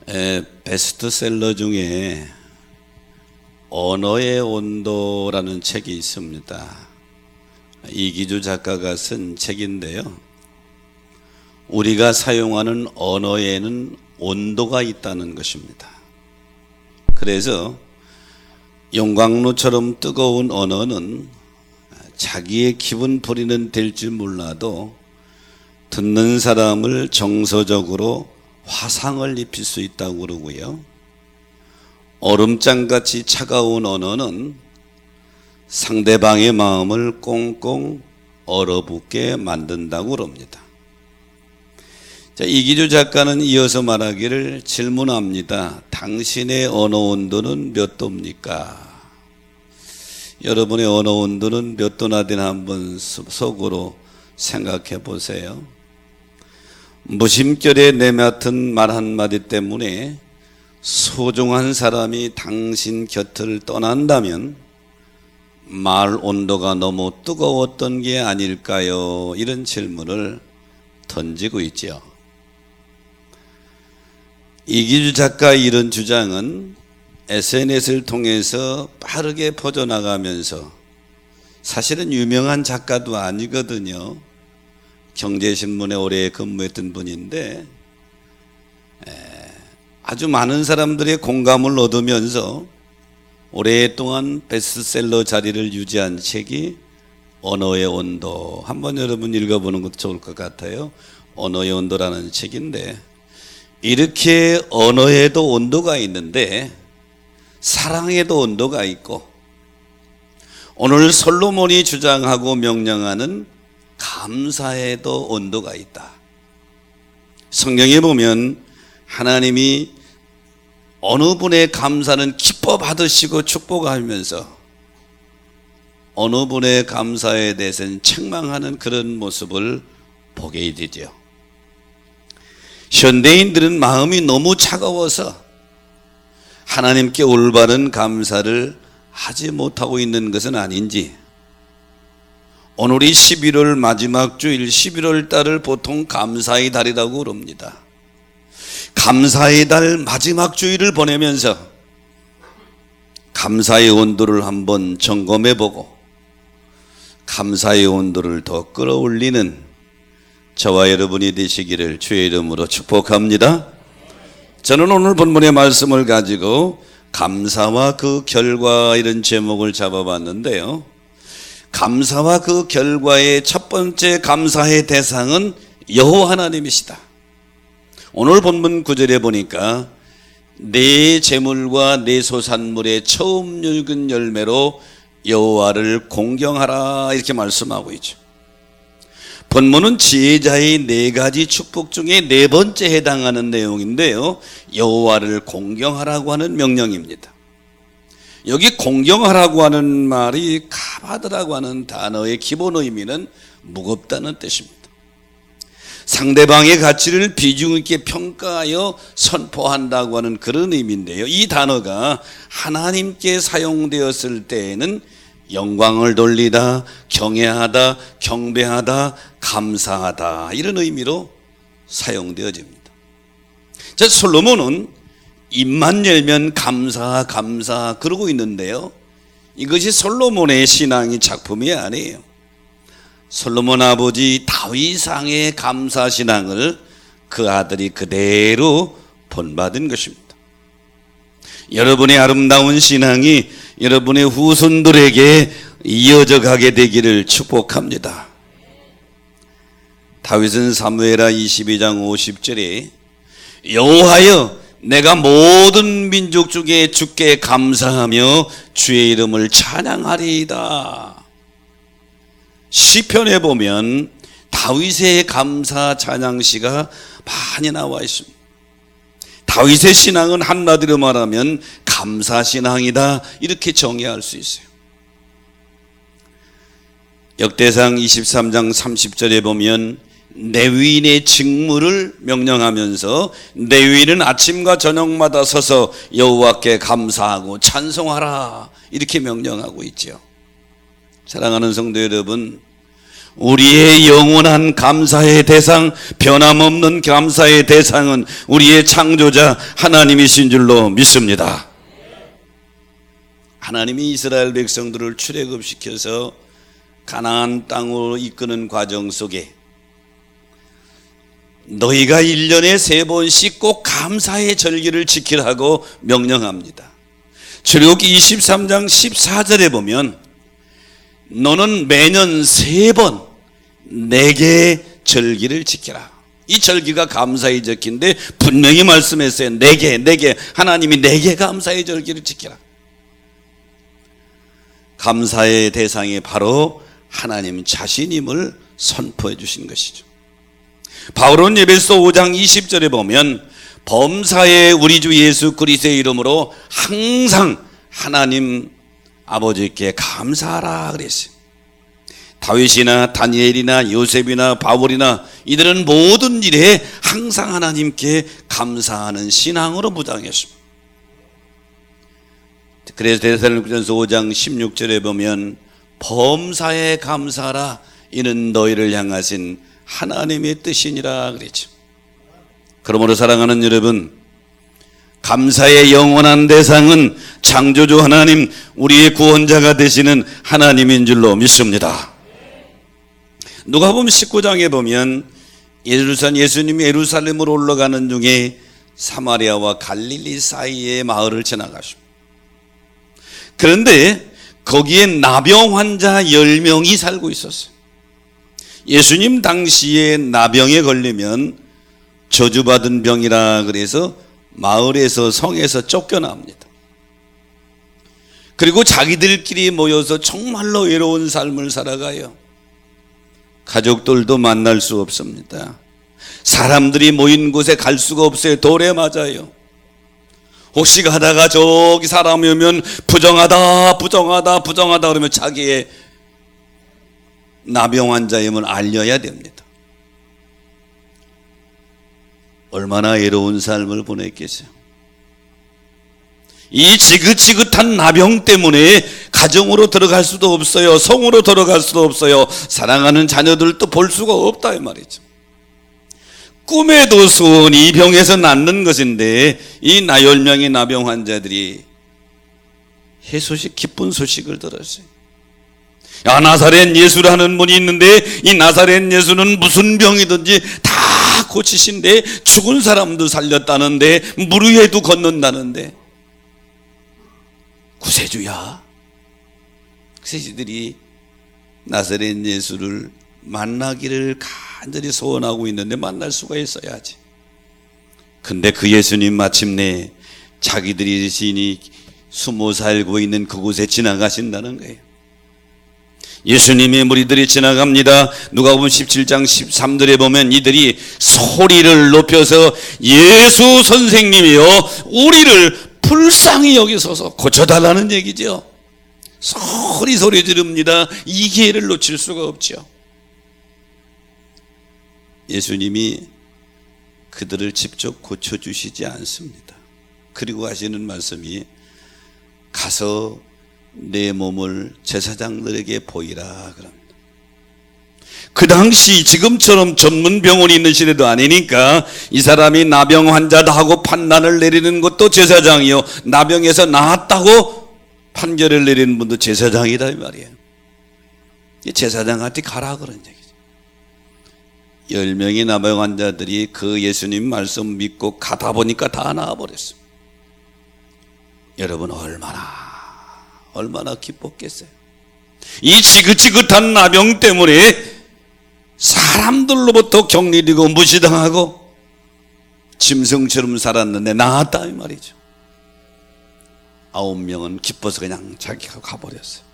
베스트셀러 중에 언어의 온도라는 책이 있습니다. 이기주 작가가 쓴 책인데요. 우리가 사용하는 언어에는 온도가 있다는 것입니다. 그래서 용광로처럼 뜨거운 언어는 자기의 기분 풀이는 될지 몰라도 듣는 사람을 정서적으로 화상을 입힐 수 있다고 그러고요. 얼음장같이 차가운 언어는 상대방의 마음을 꽁꽁 얼어붙게 만든다고 그럽니다. 자, 이기주 작가는 이어서 말하기를 질문합니다. 당신의 언어 온도는 몇 도입니까? 여러분의 언어 온도는 몇 도나 되나 한번 속으로 생각해 보세요. 무심결에 내맡은 말 한마디 때문에 소중한 사람이 당신 곁을 떠난다면 말 온도가 너무 뜨거웠던 게 아닐까요? 이런 질문을 던지고 있죠. 이기주 작가의 이런 주장은 SNS를 통해서 빠르게 퍼져나가면서 사실은 유명한 작가도 아니거든요. 경제신문에 오래 근무했던 분인데 아주 많은 사람들의 공감을 얻으면서 오랫동안 베스트셀러 자리를 유지한 책이 언어의 온도. 한번 여러분 읽어보는 것도 좋을 것 같아요. 언어의 온도라는 책인데 이렇게 언어에도 온도가 있는데 사랑에도 온도가 있고 오늘 솔로몬이 주장하고 명령하는 감사에도 온도가 있다. 성경에 보면 하나님이 어느 분의 감사는 기뻐 받으시고 축복하면서 어느 분의 감사에 대해서는 책망하는 그런 모습을 보게 되죠. 현대인들은 마음이 너무 차가워서 하나님께 올바른 감사를 하지 못하고 있는 것은 아닌지, 오늘이 11월 마지막 주일 11월 달을 보통 감사의 달이라고 그럽니다. 감사의 달 마지막 주일을 보내면서 감사의 온도를 한번 점검해보고 감사의 온도를 더 끌어올리는 저와 여러분이 되시기를 주의 이름으로 축복합니다. 저는 오늘 본문의 말씀을 가지고 감사와 그 결과 이런 제목을 잡아봤는데요. 감사와 그 결과의 첫 번째 감사의 대상은 여호와 하나님이시다. 오늘 본문 9절에 보니까 내 재물과 내 소산물의 처음 늙은 열매로 여호와를 공경하라 이렇게 말씀하고 있죠. 본문은 지혜자의 4가지 축복 중에 4번째 해당하는 내용인데요. 여호와를 공경하라고 하는 명령입니다. 여기 공경하라고 하는 말이 카바드라고 하는 단어의 기본 의미는 무겁다는 뜻입니다. 상대방의 가치를 비중 있게 평가하여 선포한다고 하는 그런 의미인데요. 이 단어가 하나님께 사용되었을 때에는 영광을 돌리다, 경외하다, 경배하다, 감사하다 이런 의미로 사용되어집니다. 자, 솔로몬은 입만 열면 감사 그러고 있는데요. 이것이 솔로몬의 신앙의 작품이 아니에요. 솔로몬 아버지 다윗 왕의 감사 신앙을 그 아들이 그대로 본받은 것입니다. 여러분의 아름다운 신앙이 여러분의 후손들에게 이어져 가게 되기를 축복합니다. 다윗은 사무엘하 22장 50절에 여호와여 내가 모든 민족 중에 주께 감사하며 주의 이름을 찬양하리이다. 시편에 보면 다윗의 감사 찬양시가 많이 나와 있습니다. 다윗의 신앙은 한마디로 말하면 감사 신앙이다 이렇게 정의할 수 있어요. 역대상 23장 30절에 보면 레위인의 직무를 명령하면서 레위인은 아침과 저녁마다 서서 여호와께 감사하고 찬송하라 이렇게 명령하고 있죠. 사랑하는 성도 여러분, 우리의 영원한 감사의 대상, 변함없는 감사의 대상은 우리의 창조자 하나님이신 줄로 믿습니다. 하나님이 이스라엘 백성들을 출애굽시켜서 가나안 땅으로 이끄는 과정 속에 너희가 1년에 3번씩 꼭 감사의 절기를 지키라고 명령합니다. 출애굽기 23장 14절에 보면 너는 매년 3번 4개의 절기를 지켜라. 이 절기가 감사의 절기인데 분명히 말씀했어요. 4개. 하나님이 4개 감사의 절기를 지켜라. 감사의 대상이 바로 하나님 자신임을 선포해 주신 것이죠. 바울은 에베소 5장 20절에 보면 범사에 우리 주 예수 그리스도의 이름으로 항상 하나님 아버지께 감사하라 그랬어요. 다윗이나 다니엘이나 요셉이나 바울이나 이들은 모든 일에 항상 하나님께 감사하는 신앙으로 무장했습니다. 그래서 데살로니가전서 5장 16절에 보면 범사에 감사하라, 이는 너희를 향하신 하나님의 뜻이니라 그랬죠. 그러므로 사랑하는 여러분, 감사의 영원한 대상은 창조주 하나님, 우리의 구원자가 되시는 하나님인 줄로 믿습니다. 누가복음 19장에 보면 예수님이 예루살렘으로 올라가는 중에 사마리아와 갈릴리 사이의 마을을 지나가십니다. 그런데 거기에 나병 환자 10명이 살고 있었어요. 예수님 당시에 나병에 걸리면 저주받은 병이라 그래서 마을에서 성에서 쫓겨납니다. 그리고 자기들끼리 모여서 정말로 외로운 삶을 살아가요. 가족들도 만날 수 없습니다. 사람들이 모인 곳에 갈 수가 없어요. 돌에 맞아요. 혹시 가다가 저기 사람이 오면 부정하다 그러면 자기의 나병 환자임을 알려야 됩니다. 얼마나 외로운 삶을 보냈겠어요. 이 지긋지긋한 나병 때문에 가정으로 들어갈 수도 없어요. 성으로 들어갈 수도 없어요. 사랑하는 자녀들도 볼 수가 없다 이 말이죠. 꿈에도 소원이 이 병에서 낫는 것인데 이 10명의 나병 환자들이 기쁜 소식을 들었어요. 야, 나사렛 예수라는 분이 있는데 이 나사렛 예수는 무슨 병이든지 다 고치신데, 죽은 사람도 살렸다는데, 물 위에도 걷는다는데, 구세주야. 구세주들이 나사렛 예수를 만나기를 간절히 소원하고 있는데 만날 수가 있어야지. 근데 그 예수님 마침내 자기들이 신이 숨어 살고 있는 그곳에 지나가신다는 거예요. 예수님의 무리들이 지나갑니다. 누가복음 17장 13절에 보면 이들이 소리를 높여서 예수 선생님이여 우리를 불쌍히 여기소서, 고쳐달라는 얘기죠. 소리 지릅니다. 이 기회를 놓칠 수가 없죠. 예수님이 그들을 직접 고쳐주시지 않습니다. 그리고 하시는 말씀이 가서 내 몸을 제사장들에게 보이라 그럽니다. 그 당시 지금처럼 전문 병원이 있는 시대도 아니니까 이 사람이 나병 환자다 하고 판단을 내리는 것도 제사장이요, 나병에서 나았다고 판결을 내리는 분도 제사장이다 이 말이에요. 제사장한테 가라 그런 얘기죠. 10명의 나병 환자들이 그 예수님 말씀 믿고 가다 보니까 다 나아버렸어요. 여러분 얼마나 기뻤겠어요. 이 지긋지긋한 나병 때문에 사람들로부터 격리되고 무시당하고 짐승처럼 살았는데 나았다 이 말이죠. 9명은 기뻐서 그냥 자기가 가버렸어요.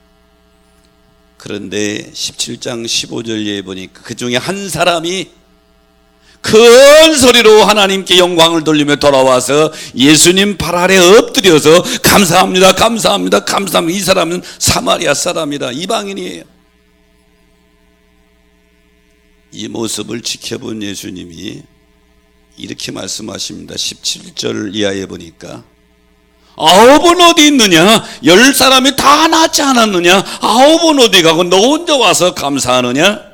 그런데 17장 15절에 보니까 그 중에 한 사람이 큰 소리로 하나님께 영광을 돌리며 돌아와서 예수님 발 아래 엎드려서 감사합니다. 이 사람은 사마리아 사람이다, 이방인이에요. 이 모습을 지켜본 예수님이 이렇게 말씀하십니다. 17절 이하에 보니까 9은 어디 있느냐? 10사람이 다 낫지 않았느냐? 9은 어디 가고 너 혼자 와서 감사하느냐?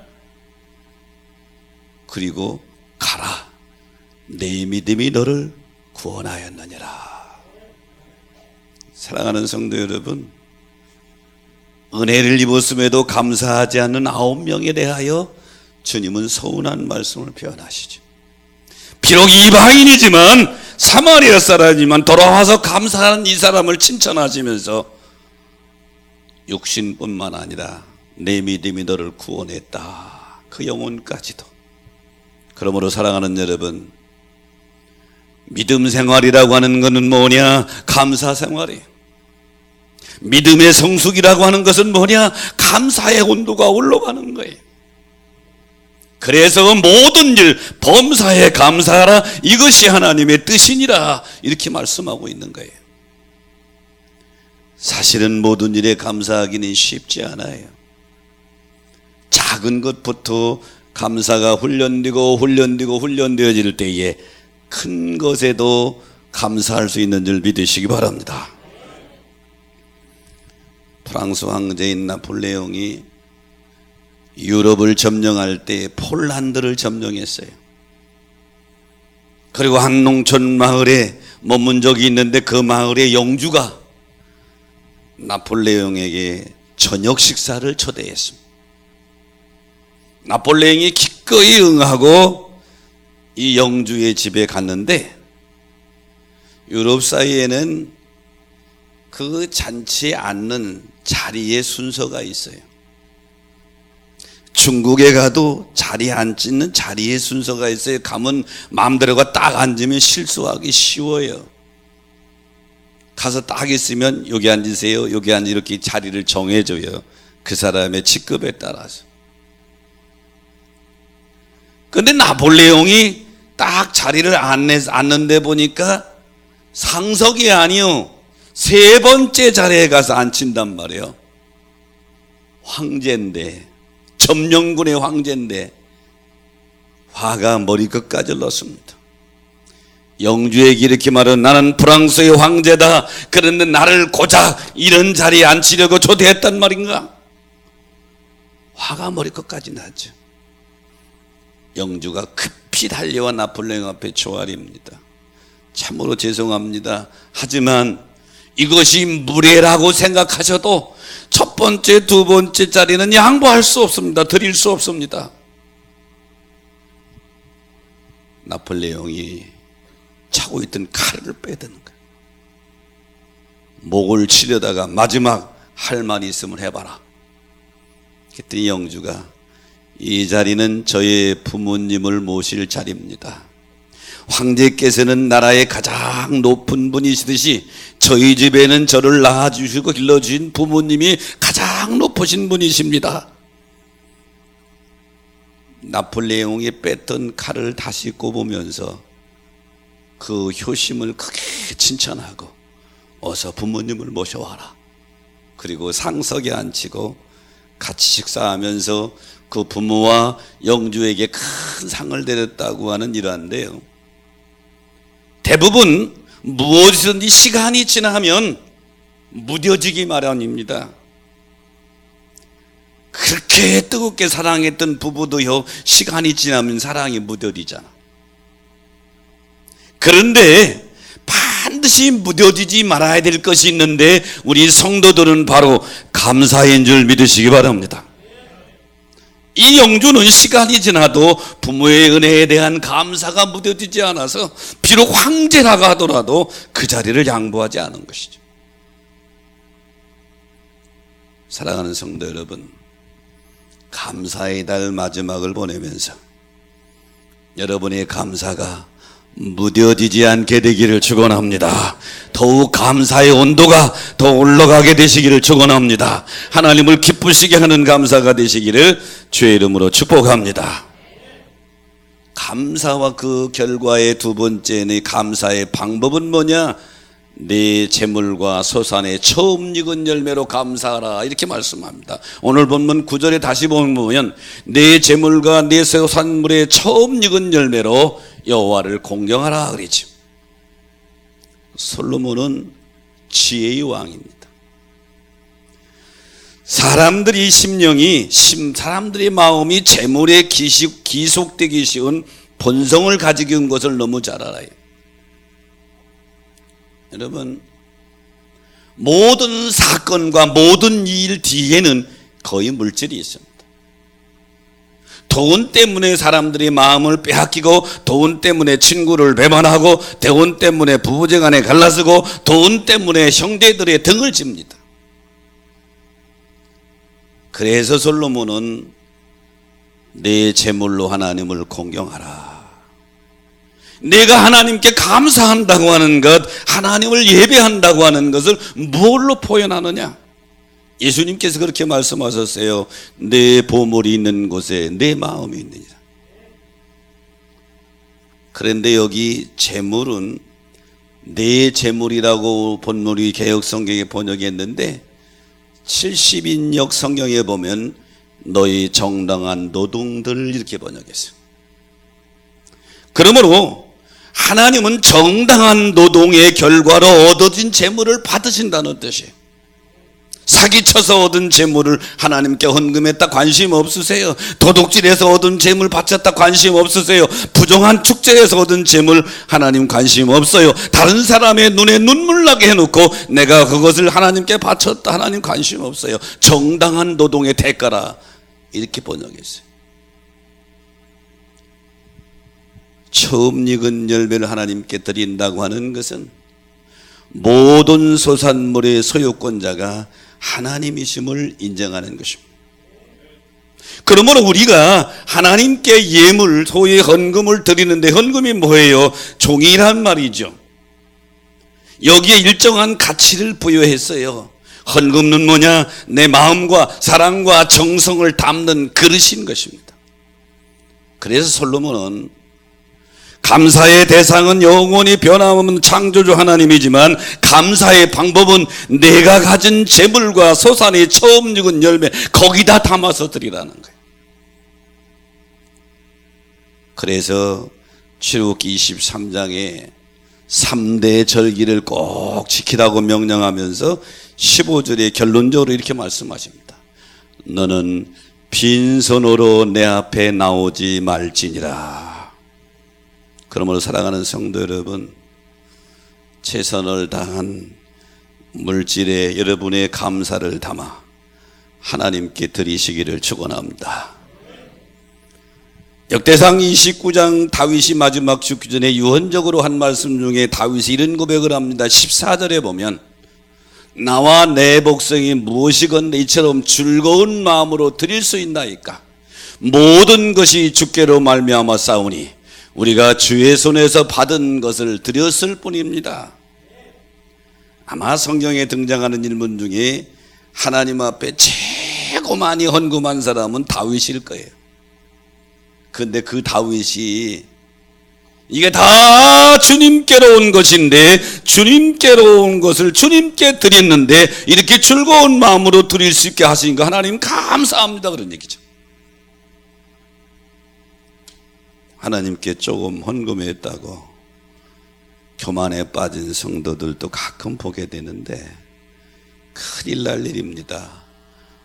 그리고 가라, 내 믿음이 너를 구원하였느니라. 사랑하는 성도 여러분, 은혜를 입었음에도 감사하지 않는 9명에 대하여 주님은 서운한 말씀을 표현하시죠. 비록 이방인이지만 사마리아 사람이지만 돌아와서 감사하는 이 사람을 칭찬하시면서 육신뿐만 아니라 내 믿음이 너를 구원했다, 그 영혼까지도. 그러므로 사랑하는 여러분, 믿음 생활이라고 하는 것은 뭐냐? 감사 생활이에요. 믿음의 성숙이라고 하는 것은 뭐냐? 감사의 온도가 올라가는 거예요. 그래서 모든 일 범사에 감사하라, 이것이 하나님의 뜻이니라, 이렇게 말씀하고 있는 거예요. 사실은 모든 일에 감사하기는 쉽지 않아요. 작은 것부터 감사가 훈련되어질 때에 큰 것에도 감사할 수 있는 줄 믿으시기 바랍니다. 프랑스 황제인 나폴레옹이 유럽을 점령할 때 폴란드를 점령했어요. 그리고 한 농촌 마을에 머문 적이 있는데 그 마을의 영주가 나폴레옹에게 저녁 식사를 초대했습니다. 나폴레옹이 기꺼이 응하고 이 영주의 집에 갔는데, 유럽 사이에는 그 잔치에 앉는 자리의 순서가 있어요. 중국에 가도 자리에 앉는 자리의 순서가 있어요. 가면 마음대로가 딱 앉으면 실수하기 쉬워요. 가서 딱 있으면 여기 앉으세요, 여기 앉으세요, 이렇게 자리를 정해줘요. 그 사람의 직급에 따라서. 근데 나폴레옹이 딱 자리를 앉는데 보니까 상석이 아니요, 3번째 자리에 가서 앉힌단 말이에요. 황제인데, 점령군의 황제인데 화가 머리끝까지 올랐습니다. 영주에게 이렇게 말은, 나는 프랑스의 황제다, 그런데 나를 고작 이런 자리에 앉히려고 초대했단 말인가? 화가 머리끝까지 났죠. 영주가 급히 달려와 나폴레옹 앞에 조아립니다. 참으로 죄송합니다. 하지만 이것이 무례라고 생각하셔도 첫 번째, 두 번째 자리는 양보할 수 없습니다. 드릴 수 없습니다. 나폴레옹이 차고 있던 칼을 빼드는 거예요. 목을 치려다가 마지막 할 말이 있으면 해봐라. 그랬더니 영주가, 이 자리는 저의 부모님을 모실 자리입니다. 황제께서는 나라의 가장 높은 분이시듯이 저희 집에는 저를 낳아주시고 길러주신 부모님이 가장 높으신 분이십니다. 나폴레옹이 뺐던 칼을 다시 꼽으면서 그 효심을 크게 칭찬하고, 어서 부모님을 모셔와라. 그리고 상석에 앉히고 같이 식사하면서 그 부모와 영주에게 큰 상을 드렸다고 하는 일화인데요, 대부분 무엇이든지 시간이 지나면 무뎌지기 마련입니다. 그렇게 뜨겁게 사랑했던 부부도요, 시간이 지나면 사랑이 무뎌지잖아. 그런데 반드시 무뎌지지 말아야 될 것이 있는데, 우리 성도들은 바로 감사인 줄 믿으시기 바랍니다. 이 영주는 시간이 지나도 부모의 은혜에 대한 감사가 무뎌지지 않아서 비록 황제라고 하더라도 그 자리를 양보하지 않은 것이죠. 사랑하는 성도 여러분, 감사의 달 마지막을 보내면서 여러분의 감사가 무뎌지지 않게 되기를 축원합니다. 더욱 감사의 온도가 더 올라가게 되시기를 축원합니다. 하나님을 기쁘시게 하는 감사가 되시기를 주의 이름으로 축복합니다. 감사와 그 결과의 두 번째는, 감사의 방법은 뭐냐? 내 재물과 소산의 처음 익은 열매로 감사하라, 이렇게 말씀합니다. 오늘 본문 9절에 다시 보면 내 재물과 내 소산물의 처음 익은 열매로 여호와를 공경하라 그러죠. 솔로몬은 지혜의 왕입니다. 사람들이 사람들의 마음이 재물에 기속되기 쉬운 본성을 가지고 있는 것을 너무 잘 알아요. 여러분, 모든 사건과 모든 일 뒤에는 거의 물질이 있습니다. 돈 때문에 사람들이 마음을 빼앗기고, 돈 때문에 친구를 배반하고, 돈 때문에 부부지간에 갈라서고, 돈 때문에 형제들의 등을 집니다. 그래서 솔로몬은 내 재물로 하나님을 공경하라. 내가 하나님께 감사한다고 하는 것, 하나님을 예배한다고 하는 것을 뭘로 표현하느냐? 예수님께서 그렇게 말씀하셨어요. 내 보물이 있는 곳에 내 마음이 있느니라. 그런데 여기 재물은 내 재물이라고 본문이 개역성경에 번역했는데 70인역 성경에 보면 너희 정당한 노동들 이렇게 번역했어요. 그러므로 하나님은 정당한 노동의 결과로 얻어진 재물을 받으신다는 뜻이에요. 사기쳐서 얻은 재물을 하나님께 헌금했다 관심 없으세요. 도둑질해서 얻은 재물 바쳤다 관심 없으세요. 부정한 축제에서 얻은 재물 하나님 관심 없어요. 다른 사람의 눈에 눈물 나게 해놓고 내가 그것을 하나님께 바쳤다 하나님 관심 없어요. 정당한 노동의 대가라 이렇게 번역했어요. 처음 익은 열매를 하나님께 드린다고 하는 것은 모든 소산물의 소유권자가 하나님이심을 인정하는 것입니다. 그러므로 우리가 하나님께 예물, 소위 헌금을 드리는데 헌금이 뭐예요? 종이란 말이죠. 여기에 일정한 가치를 부여했어요. 헌금은 뭐냐? 내 마음과 사랑과 정성을 담는 그릇인 것입니다. 그래서 솔로몬은 감사의 대상은 영원히 변함없는 창조주 하나님이지만 감사의 방법은 내가 가진 재물과 소산의 처음 익은 열매 거기다 담아서 드리라는 거예요. 그래서 출애굽기 23장에 3대 절기를 꼭 지키라고 명령하면서 15절에 결론적으로 이렇게 말씀하십니다. 너는 빈손으로 내 앞에 나오지 말지니라. 그러므로 사랑하는 성도 여러분, 최선을 다한 물질에 여러분의 감사를 담아 하나님께 드리시기를 축원합니다. 역대상 29장 다윗이 마지막 죽기 전에 유언적으로 한 말씀 중에 다윗이 이런 고백을 합니다. 14절에 보면 나와 내 복성이 무엇이건대 이처럼 즐거운 마음으로 드릴 수 있나이까. 모든 것이 주께로 말미암아 싸우니 우리가 주의 손에서 받은 것을 드렸을 뿐입니다. 아마 성경에 등장하는 인물 중에 하나님 앞에 최고 많이 헌금한 사람은 다윗일 거예요. 그런데 그 다윗이 이게 다 주님께로 온 것인데 주님께로 온 것을 주님께 드렸는데 이렇게 즐거운 마음으로 드릴 수 있게 하시니까 하나님 감사합니다 그런 얘기죠. 하나님께 조금 헌금했다고 교만에 빠진 성도들도 가끔 보게 되는데 큰일 날 일입니다.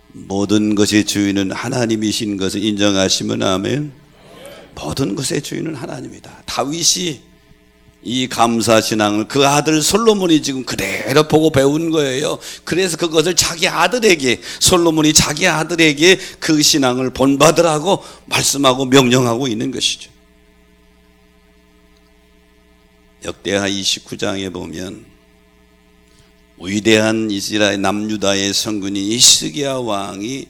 모든 것의 주인은 하나님이신 것을 인정하시면 아멘. 모든 것의 주인은 하나님이다. 다윗이 이 감사신앙을 그 아들 솔로몬이 지금 그대로 보고 배운 거예요. 그래서 그것을 자기 아들에게, 솔로몬이 자기 아들에게 그 신앙을 본받으라고 말씀하고 명령하고 있는 것이죠. 역대하 29장에 보면 위대한 이스라엘 남유다의 성군인 히스기야 왕이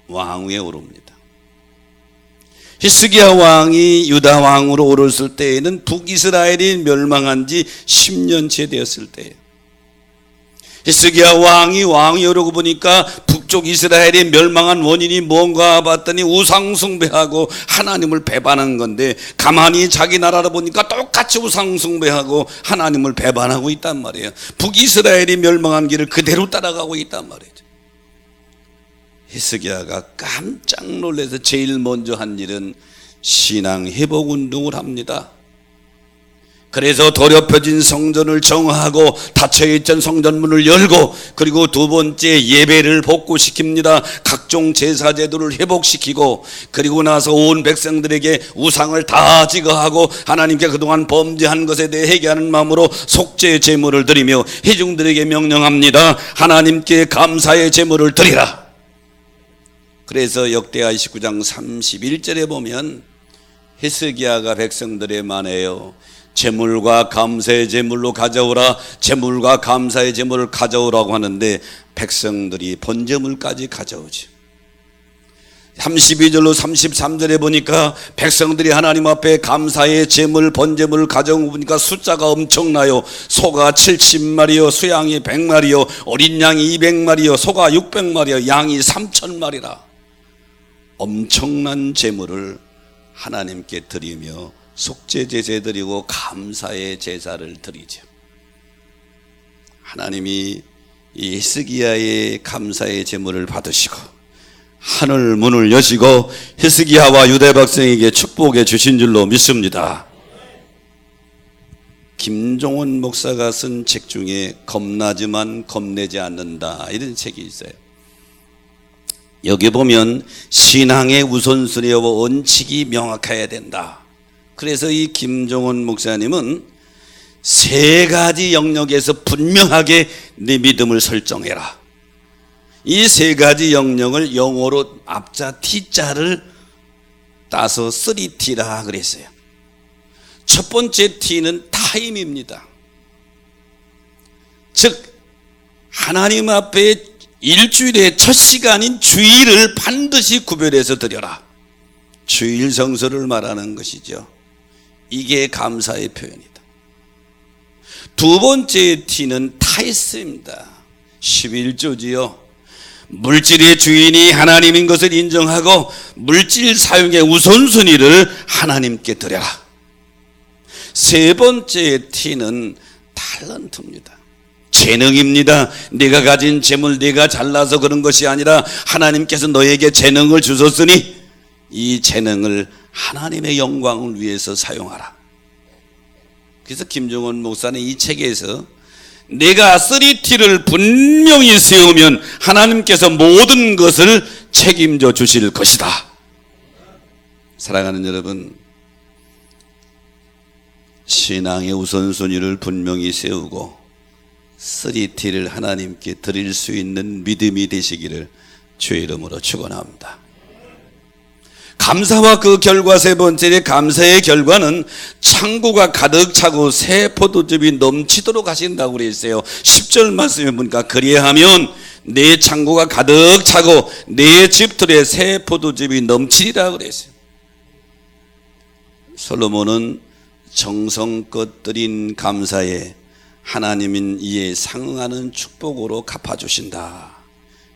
왕위에 오릅니다. 히스기야 왕이 유다 왕으로 오르실 때에는 북이스라엘이 멸망한 지 10년째 되었을 때예요. 히스기야 왕이 오르고 보니까 북쪽 이스라엘이 멸망한 원인이 뭔가 봤더니 우상 숭배하고 하나님을 배반한 건데 가만히 자기 나라를 보니까 똑같이 우상 숭배하고 하나님을 배반하고 있단 말이에요. 북이스라엘이 멸망한 길을 그대로 따라가고 있단 말이죠. 히스기야가 깜짝 놀라서 제일 먼저 한 일은 신앙 회복 운동을 합니다. 그래서 더럽혀진 성전을 정화하고 닫혀있던 성전문을 열고, 그리고 두 번째 예배를 복구시킵니다. 각종 제사 제도를 회복시키고, 그리고 나서 온 백성들에게 우상을 다 제거하고 하나님께 그동안 범죄한 것에 대해 회개하는 마음으로 속죄의 제물을 드리며 회중들에게 명령합니다. 하나님께 감사의 제물을 드리라. 그래서 역대하 29장 31절에 보면 히스기야가 백성들에 만에요, 제물과 감사의 제물로 가져오라, 제물과 감사의 제물을 가져오라고 하는데 백성들이 번제물까지 가져오지. 32절로 33절에 보니까 백성들이 하나님 앞에 감사의 제물, 번제물을 가져온 보니까 숫자가 엄청나요. 소가 70마리요, 수양이 100마리요, 어린 양이 200마리요, 소가 600마리요, 양이 3000마리라. 엄청난 제물을 하나님께 드리며 속죄 제사 드리고 감사의 제사를 드리죠. 하나님이 이 히스기야의 감사의 제물을 받으시고 하늘 문을 여시고 히스기야와 유대 백성에게 축복해 주신 줄로 믿습니다. 김종원 목사가 쓴 책 중에 겁나지만 겁내지 않는다, 이런 책이 있어요. 여기 보면 신앙의 우선순위와 원칙이 명확해야 된다. 그래서 이 김종원 목사님은 세 가지 영역에서 분명하게 네 믿음을 설정해라. 이 세 가지 영역을 영어로 앞자 T자를 따서 3T라 그랬어요. 첫 번째 T는 타임입니다. 즉 하나님 앞에 일주일의 첫 시간인 주일을 반드시 구별해서 드려라. 주일 성수를 말하는 것이죠. 이게 감사의 표현이다. 두 번째 T는 타이스입니다. 11조지요. 물질의 주인이 하나님인 것을 인정하고 물질 사용의 우선순위를 하나님께 드려라. 세 번째 T는 탤런트입니다. 재능입니다. 네가 가진 재물, 네가 잘나서 그런 것이 아니라 하나님께서 너에게 재능을 주셨으니 이 재능을 하나님의 영광을 위해서 사용하라. 그래서 김종원 목사는 이 책에서 내가 3T를 분명히 세우면 하나님께서 모든 것을 책임져 주실 것이다. 사랑하는 여러분, 신앙의 우선순위를 분명히 세우고 3T를 하나님께 드릴 수 있는 믿음이 되시기를 주의 이름으로 축원합니다. 감사와 그 결과, 세 번째 감사의 결과는 창고가 가득 차고 새 포도즙이 넘치도록 하신다고 그랬어요. 10절 말씀에 보니까 그리하면 내 창고가 가득 차고 내 집들에 새 포도즙이 넘치리라 그랬어요. 솔로몬은 정성껏 드린 감사에 하나님은 이에 상응하는 축복으로 갚아주신다.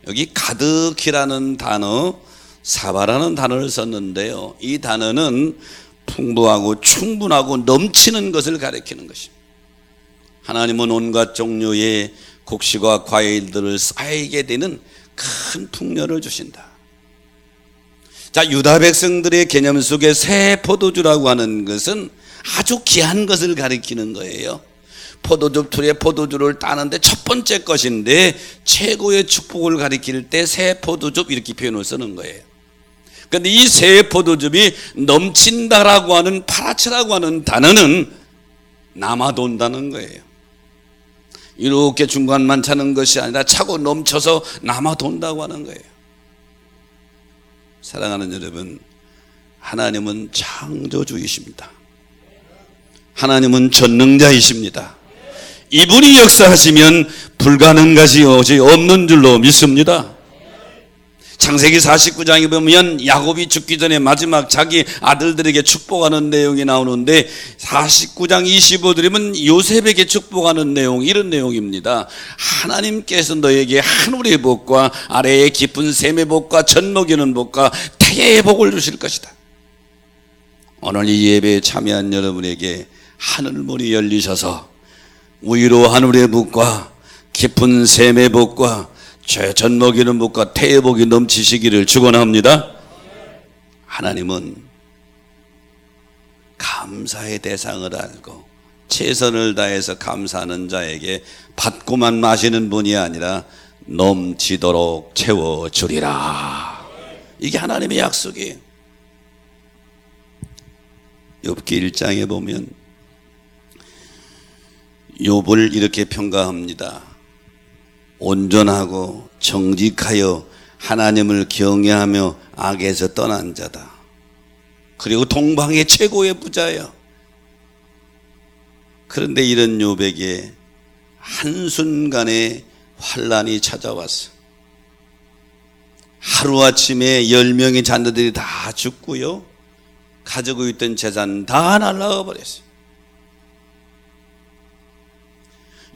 여기 가득이라는 단어, 사바라는 단어를 썼는데요, 이 단어는 풍부하고 충분하고 넘치는 것을 가리키는 것입니다. 하나님은 온갖 종류의 곡식과 과일들을 쌓이게 되는 큰 풍요를 주신다. 자, 유다 백성들의 개념 속에 새 포도주라고 하는 것은 아주 귀한 것을 가리키는 거예요. 포도즙 틀에 포도주를 따는데 첫 번째 것인데 최고의 축복을 가리킬 때 새 포도즙 이렇게 표현을 쓰는 거예요. 그런데 이 새 포도즙이 넘친다라고 하는 파라치라고 하는 단어는 남아돈다는 거예요. 이렇게 중간만 차는 것이 아니라 차고 넘쳐서 남아돈다고 하는 거예요. 사랑하는 여러분, 하나님은 창조주이십니다. 하나님은 전능자이십니다. 이분이 역사하시면 불가능한 것이 없는 줄로 믿습니다. 창세기 49장에 보면 야곱이 죽기 전에 마지막 자기 아들들에게 축복하는 내용이 나오는데 49장 25절이면 요셉에게 축복하는 내용, 이런 내용입니다. 하나님께서 너에게 하늘의 복과 아래의 깊은 샘의 복과 젖 먹이는 복과 태의 복을 주실 것이다. 오늘 이 예배에 참여한 여러분에게 하늘문이 열리셔서 위로 하늘의 복과 깊은 샘의 복과 젖 먹이는 복과 태의 복이 넘치시기를 축원합니다. 하나님은 감사의 대상을 알고 최선을 다해서 감사하는 자에게 받고만 마시는 분이 아니라 넘치도록 채워주리라. 이게 하나님의 약속이에요. 욥기 1장에 보면 욥을 이렇게 평가합니다. 온전하고 정직하여 하나님을 경외하며 악에서 떠난 자다. 그리고 동방의 최고의 부자예요. 그런데 이런 욥에게 한순간에 환란이 찾아왔어. 하루아침에 10명의 자녀들이 다 죽고요, 가지고 있던 재산 다 날아가 버렸어요.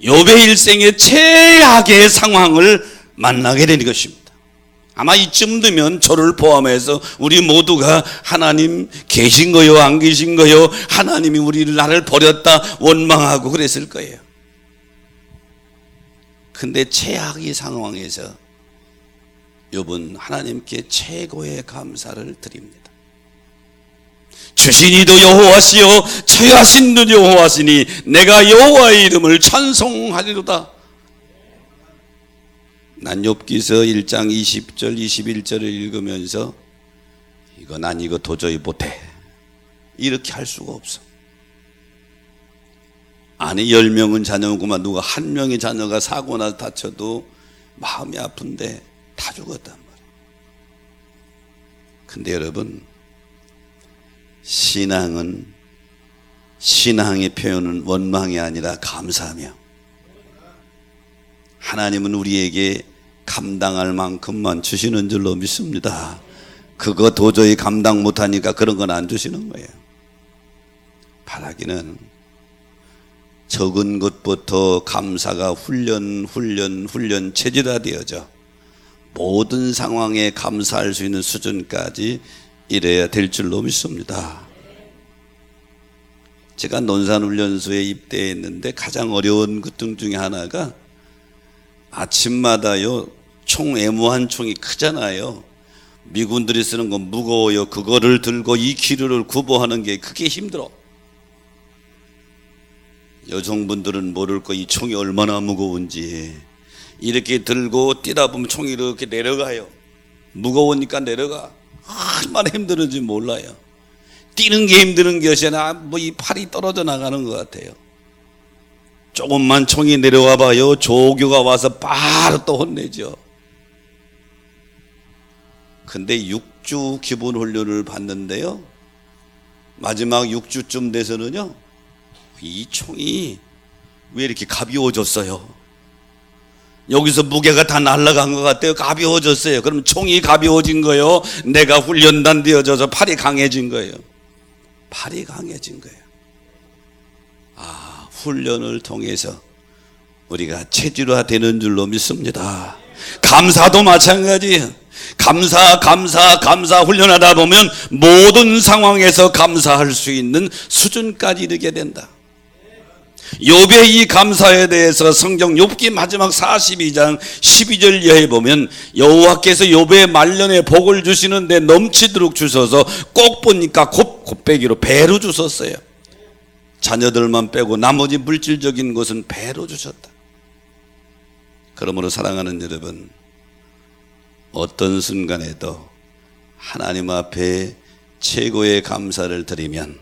욥의 일생의 최악의 상황을 만나게 되는 것입니다. 아마 이쯤 되면 저를 포함해서 우리 모두가 하나님 계신 거요 안 계신 거요, 하나님이 나를 버렸다 원망하고 그랬을 거예요. 근데 최악의 상황에서 욥은 하나님께 최고의 감사를 드립니다. 주신 이도 여호와시요 처하신 도 여호와시니 내가 여호와의 이름을 찬송하리로다. 난 욥기서 1장 20절 21절을 읽으면서 난 이거 도저히 못해, 이렇게 할 수가 없어. 아내 10명은 자녀구만, 누가 한 명의 자녀가 사고나 다쳐도 마음이 아픈데 다 죽었단 말이에요. 근데 여러분, 신앙의 표현은 원망이 아니라 감사하며, 하나님은 우리에게 감당할 만큼만 주시는 줄로 믿습니다. 그거 도저히 감당 못하니까 그런 건 안 주시는 거예요. 바라기는 적은 것부터 감사가 훈련 체질화되어져 모든 상황에 감사할 수 있는 수준까지 이래야 될 줄로 믿습니다. 제가 논산훈련소에 입대했는데 가장 어려운 것 중에 하나가 아침마다요, 총 M1 총이 크잖아요. 미군들이 쓰는 건 무거워요. 그거를 들고 이 기류를 구보하는 게 그게 힘들어. 여성분들은 모를 거 이 총이 얼마나 무거운지. 이렇게 들고 뛰다 보면 총이 이렇게 내려가요. 무거우니까 내려가. 얼마나 힘들은지 몰라요. 뛰는 게 힘든 것이 아니라 이 팔이 떨어져 나가는 것 같아요. 조금만 총이 내려와 봐요, 조교가 와서 바로 또 혼내죠. 근데 6주 기본 훈련을 받는데요, 마지막 6주쯤 돼서는요, 이 총이 왜 이렇게 가벼워졌어요? 여기서 무게가 다 날아간 것 같아요. 가벼워졌어요. 그럼 총이 가벼워진 거예요? 내가 훈련단 되어져서 팔이 강해진 거예요? 팔이 강해진 거예요. 훈련을 통해서 우리가 체질화되는 줄로 믿습니다. 감사도 마찬가지예요. 감사 훈련하다 보면 모든 상황에서 감사할 수 있는 수준까지 이르게 된다. 욥의 이 감사에 대해서 성경 욥기 마지막 42장 12절 이하에 보면 여호와께서 욥의 말년에 복을 주시는데 넘치도록 주셔서 꼭 보니까 곱배기로 배로 주셨어요. 자녀들만 빼고 나머지 물질적인 것은 배로 주셨다. 그러므로 사랑하는 여러분, 어떤 순간에도 하나님 앞에 최고의 감사를 드리면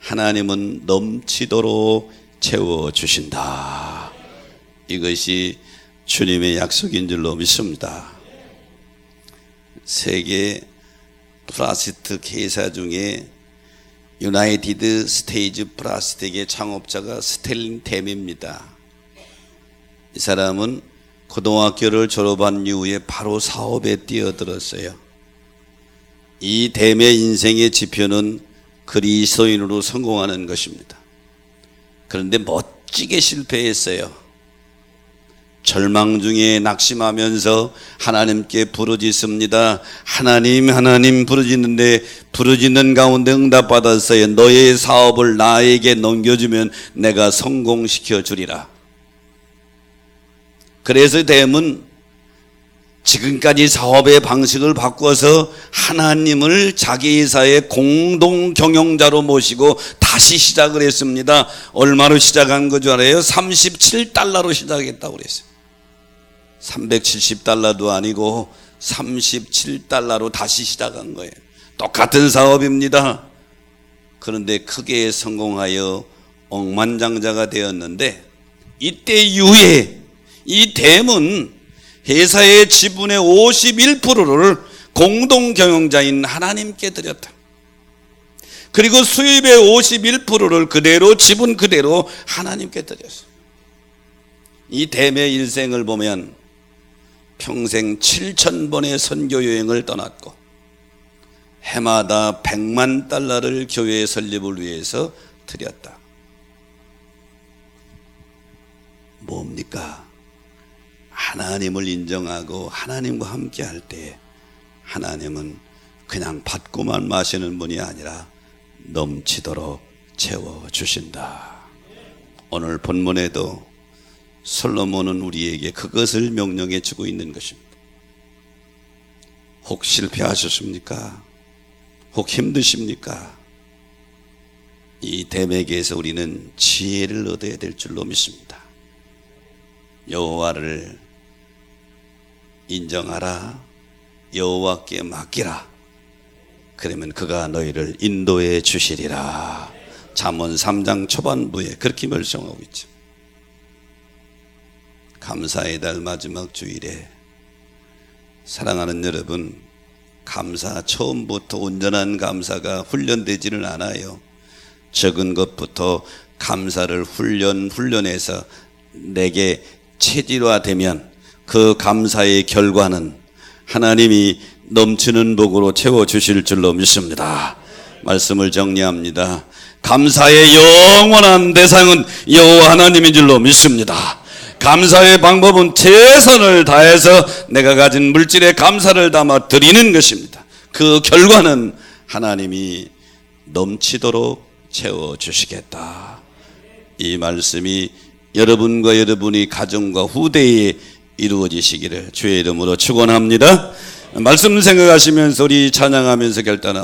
하나님은 넘치도록 채워주신다. 이것이 주님의 약속인 줄로 믿습니다. 세계 플라스틱 회사 중에 유나이티드 스테이지 플라스틱의 창업자가 스텔린 댐입니다. 이 사람은 고등학교를 졸업한 이후에 바로 사업에 뛰어들었어요. 이 댐의 인생의 지표는 그리스도인으로 성공하는 것입니다. 그런데 멋지게 실패했어요. 절망 중에 낙심하면서 하나님께 부르짖습니다. 하나님 부르짖는데 부르짖는 가운데 응답받았어요. 너의 사업을 나에게 넘겨주면 내가 성공시켜 주리라. 그래서 댐은 지금까지 사업의 방식을 바꿔서 하나님을 자기 회사의 공동 경영자로 모시고 다시 시작을 했습니다. 얼마로 시작한 거 줄 알아요? 37달러로 시작했다고 그랬어요. 370달러도 아니고 37달러로 다시 시작한 거예요. 똑같은 사업입니다. 그런데 크게 성공하여 억만장자가 되었는데, 이때 이후에 이 댐은 회사의 지분의 51%를 공동 경영자인 하나님께 드렸다. 그리고 수입의 51%를 그대로, 지분 그대로 하나님께 드렸어요. 이 댐의 일생을 보면 평생 7,000번의 선교 여행을 떠났고 해마다 100만 달러를 교회 설립을 위해서 드렸다. 뭡니까? 하나님을 인정하고 하나님과 함께 할 때 하나님은 그냥 받고만 마시는 분이 아니라 넘치도록 채워주신다. 오늘 본문에도 솔로몬은 우리에게 그것을 명령해 주고 있는 것입니다. 혹 실패하셨습니까? 혹 힘드십니까? 이 댐에게서 우리는 지혜를 얻어야 될 줄로 믿습니다. 여호와를 인정하라, 여호와께 맡기라. 그러면 그가 너희를 인도해 주시리라. 잠언 3장 초반부에 그렇게 멸송하고 있죠. 감사의 달 마지막 주일에 사랑하는 여러분, 감사 처음부터 온전한 감사가 훈련되지는 않아요. 적은 것부터 감사를 훈련해서 내게 체질화되면 그 감사의 결과는 하나님이 넘치는 복으로 채워주실 줄로 믿습니다. 말씀을 정리합니다. 감사의 영원한 대상은 여호와 하나님인 줄로 믿습니다. 감사의 방법은 최선을 다해서 내가 가진 물질에 감사를 담아 드리는 것입니다. 그 결과는 하나님이 넘치도록 채워주시겠다. 이 말씀이 여러분과 여러분의 가정과 후대에 이루어지시기를 주의 이름으로 축원합니다. 말씀 생각하시면서 우리 찬양하면서 결단합니다.